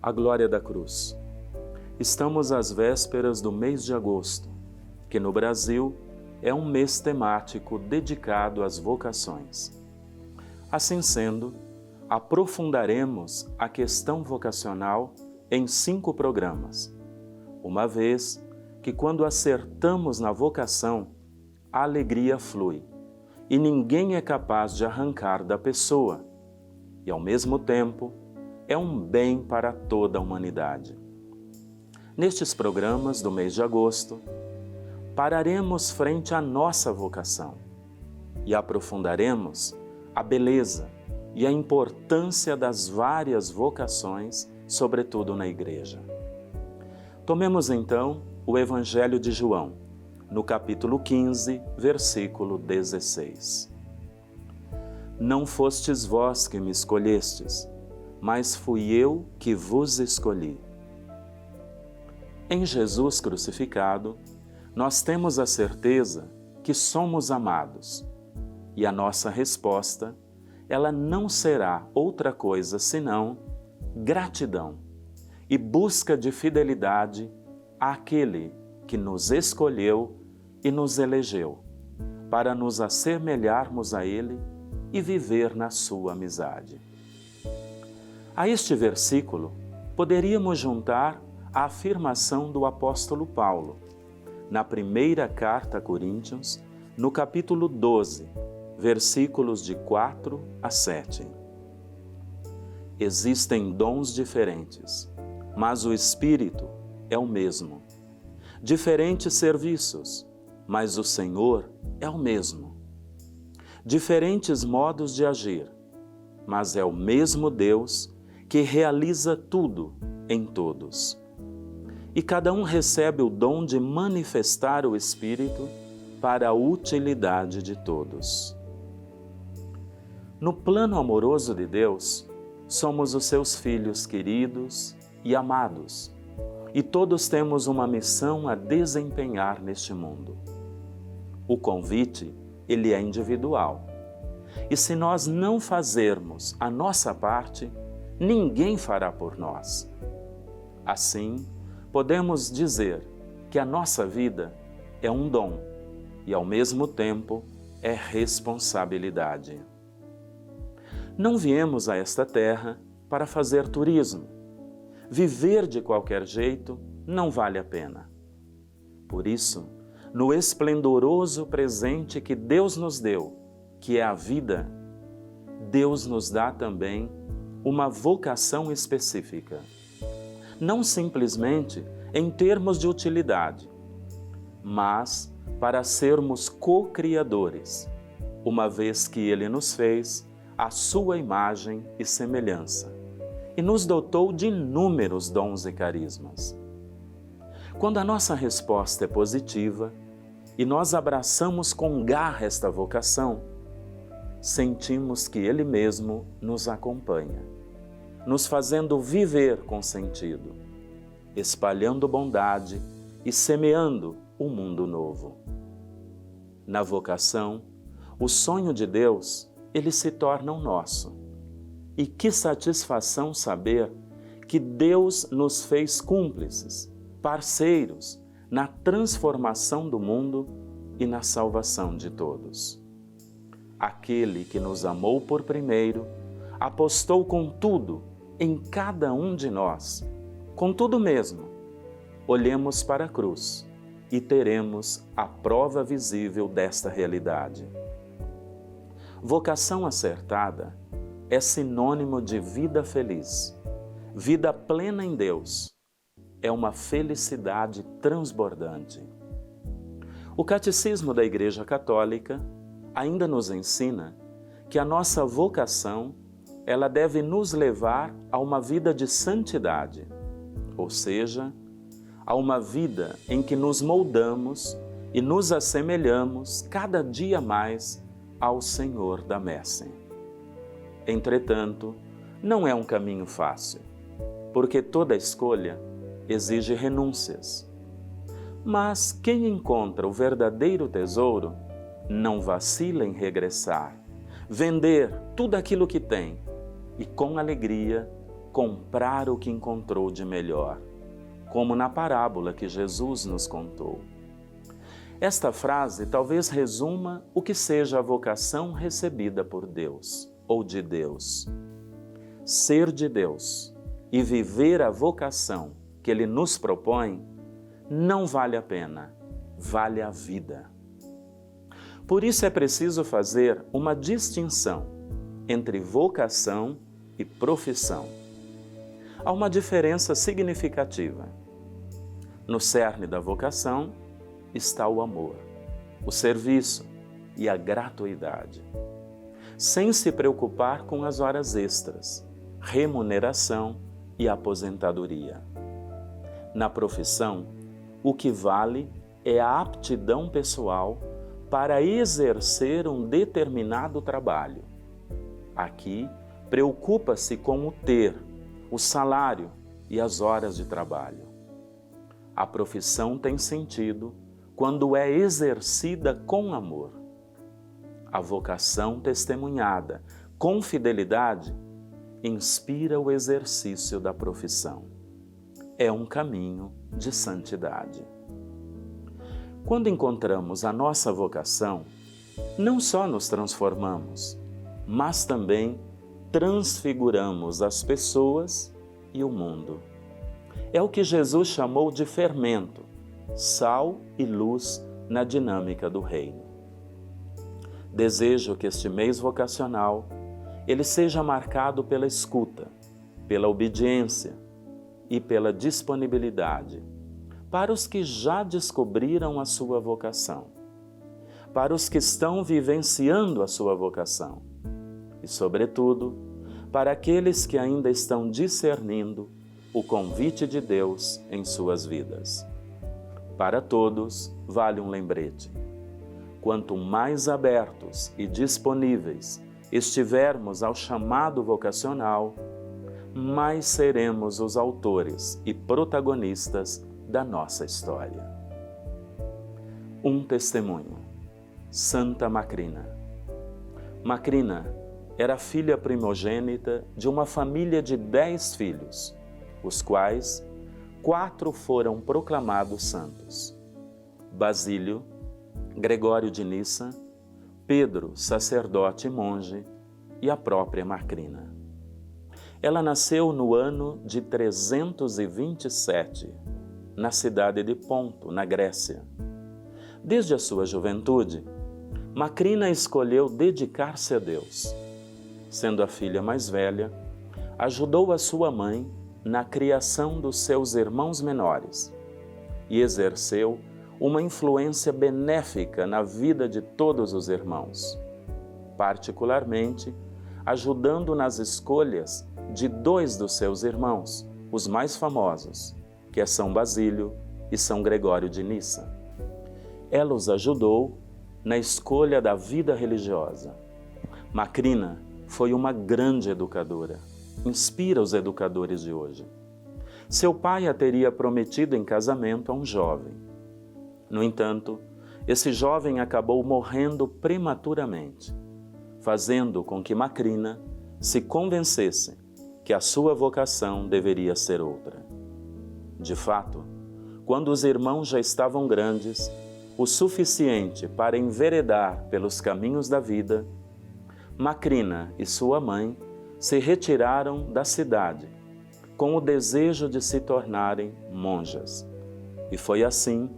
A glória da cruz. Estamos às vésperas do mês de agosto, que no Brasil é um mês temático dedicado às vocações. Assim sendo, aprofundaremos a questão vocacional em 5 programas, uma vez que quando acertamos na vocação, a alegria flui e ninguém é capaz de arrancar da pessoa, e ao mesmo tempo é um bem para toda a humanidade. Nestes programas do mês de agosto, pararemos frente à nossa vocação e aprofundaremos a beleza e a importância das várias vocações, sobretudo na Igreja. Tomemos então o Evangelho de João, no capítulo 15, versículo 16. Não fostes vós que me escolhestes, mas fui eu que vos escolhi. Em Jesus crucificado, nós temos a certeza que somos amados, e a nossa resposta, ela não será outra coisa senão gratidão e busca de fidelidade àquele que nos escolheu e nos elegeu, para nos assemelharmos a Ele e viver na sua amizade. A este versículo, poderíamos juntar a afirmação do apóstolo Paulo, na primeira carta a Coríntios, no capítulo 12, versículos de 4 a 7. Existem dons diferentes, mas o Espírito é o mesmo. Diferentes serviços, mas o Senhor é o mesmo. Diferentes modos de agir, mas é o mesmo Deus que realiza tudo em todos. E cada um recebe o dom de manifestar o Espírito para a utilidade de todos. No plano amoroso de Deus, somos os seus filhos queridos e amados, e todos temos uma missão a desempenhar neste mundo. O convite, ele é individual. E se nós não fazermos a nossa parte, ninguém fará por nós. Assim, podemos dizer que a nossa vida é um dom e, ao mesmo tempo, é responsabilidade. Não viemos a esta terra para fazer turismo. Viver de qualquer jeito não vale a pena. Por isso, no esplendoroso presente que Deus nos deu, que é a vida, Deus nos dá também uma vocação específica. Não simplesmente em termos de utilidade, mas para sermos co-criadores, uma vez que Ele nos fez à sua imagem e semelhança, e nos dotou de inúmeros dons e carismas. Quando a nossa resposta é positiva e nós abraçamos com garra esta vocação, sentimos que Ele mesmo nos acompanha, nos fazendo viver com sentido, espalhando bondade e semeando um mundo novo. Na vocação, o sonho de Deus, ele se torna o nosso. E que satisfação saber que Deus nos fez cúmplices, parceiros na transformação do mundo e na salvação de todos. Aquele que nos amou por primeiro, apostou com tudo em cada um de nós, com tudo mesmo. Olhemos para a cruz e teremos a prova visível desta realidade. Vocação acertada é sinônimo de vida feliz, vida plena em Deus. É uma felicidade transbordante. O Catecismo da Igreja Católica ainda nos ensina que a nossa vocação, ela deve nos levar a uma vida de santidade, ou seja, a uma vida em que nos moldamos e nos assemelhamos cada dia mais ao Senhor da Messe. Entretanto, não é um caminho fácil, porque toda escolha exige renúncias. Mas quem encontra o verdadeiro tesouro não vacila em regressar, vender tudo aquilo que tem e com alegria comprar o que encontrou de melhor, como na parábola que Jesus nos contou. Esta frase talvez resuma o que seja a vocação recebida por Deus ou de Deus. Ser de Deus e viver a vocação que Ele nos propõe não vale a pena, vale a vida. Por isso é preciso fazer uma distinção entre vocação e profissão. Há uma diferença significativa. No cerne da vocação está o amor, o serviço e a gratuidade, sem se preocupar com as horas extras, remuneração e aposentadoria. Na profissão, o que vale é a aptidão pessoal para exercer um determinado trabalho. Aqui, preocupa-se com o ter, o salário e as horas de trabalho. A profissão tem sentido quando é exercida com amor. A vocação testemunhada com fidelidade inspira o exercício da profissão. É um caminho de santidade. Quando encontramos a nossa vocação, não só nos transformamos, mas também transfiguramos as pessoas e o mundo. É o que Jesus chamou de fermento, sal e luz na dinâmica do reino. Desejo que este mês vocacional ele seja marcado pela escuta, pela obediência e pela disponibilidade para os que já descobriram a sua vocação, para os que estão vivenciando a sua vocação e, sobretudo, para aqueles que ainda estão discernindo o convite de Deus em suas vidas. Para todos, vale um lembrete. Quanto mais abertos e disponíveis estivermos ao chamado vocacional, mais seremos os autores e protagonistas da nossa história. Um testemunho. Santa Macrina. Macrina era filha primogênita de uma família de 10 filhos, os quais 4 foram proclamados santos: Basílio, Gregório de Nissa, Pedro, sacerdote e monge, e a própria Macrina. Ela nasceu no ano de 327, na cidade de Ponto, na Grécia. Desde a sua juventude, Macrina escolheu dedicar-se a Deus. Sendo a filha mais velha, ajudou a sua mãe na criação dos seus irmãos menores e exerceu uma influência benéfica na vida de todos os irmãos, particularmente ajudando nas escolhas de 2 dos seus irmãos, os mais famosos, que é São Basílio e São Gregório de Nissa. Ela os ajudou na escolha da vida religiosa. Macrina foi uma grande educadora, inspira os educadores de hoje. Seu pai a teria prometido em casamento a um jovem. No entanto, esse jovem acabou morrendo prematuramente, fazendo com que Macrina se convencesse que a sua vocação deveria ser outra. De fato, quando os irmãos já estavam grandes, o suficiente para enveredar pelos caminhos da vida, Macrina e sua mãe se retiraram da cidade, com o desejo de se tornarem monjas. E foi assim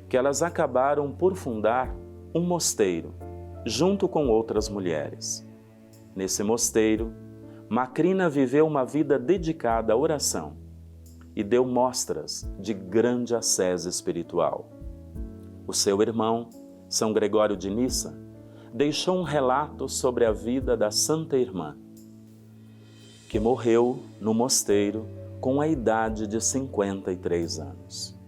que elas acabaram por fundar um mosteiro, junto com outras mulheres. Nesse mosteiro, Macrina viveu uma vida dedicada à oração e deu mostras de grande ascese espiritual. O seu irmão, São Gregório de Nissa, deixou um relato sobre a vida da Santa Irmã, que morreu no mosteiro com a idade de 53 anos.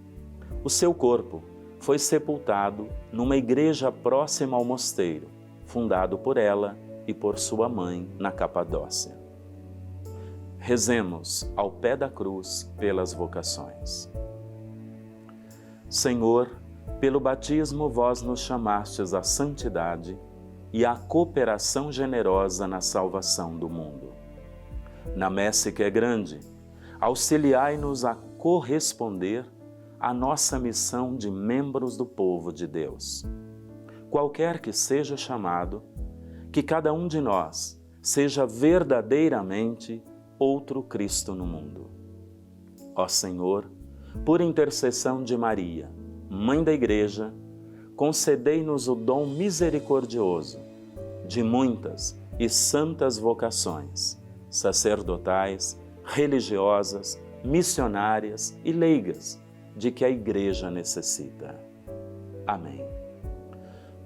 O seu corpo foi sepultado numa igreja próxima ao mosteiro, fundado por ela e por sua mãe na Capadócia. Rezemos ao pé da cruz pelas vocações. Senhor, pelo batismo vós nos chamastes à santidade e à cooperação generosa na salvação do mundo. Na messe que é grande, auxiliai-nos a corresponder à nossa missão de membros do povo de Deus. Qualquer que seja chamado, que cada um de nós seja verdadeiramente outro Cristo no mundo. Ó Senhor, por intercessão de Maria, Mãe da Igreja, concedei-nos o dom misericordioso de muitas e santas vocações, sacerdotais, religiosas, missionárias e leigas, de que a Igreja necessita. Amém.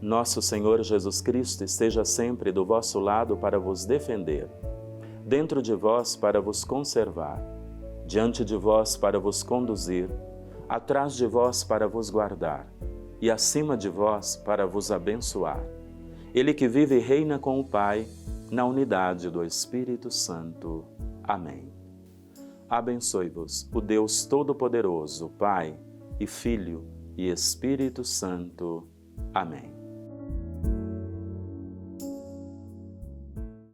Nosso Senhor Jesus Cristo esteja sempre do vosso lado para vos defender, dentro de vós para vos conservar, diante de vós para vos conduzir, atrás de vós para vos guardar e acima de vós para vos abençoar. Ele que vive e reina com o Pai, na unidade do Espírito Santo. Amém. Abençoe-vos o Deus Todo-Poderoso, Pai e Filho e Espírito Santo. Amém.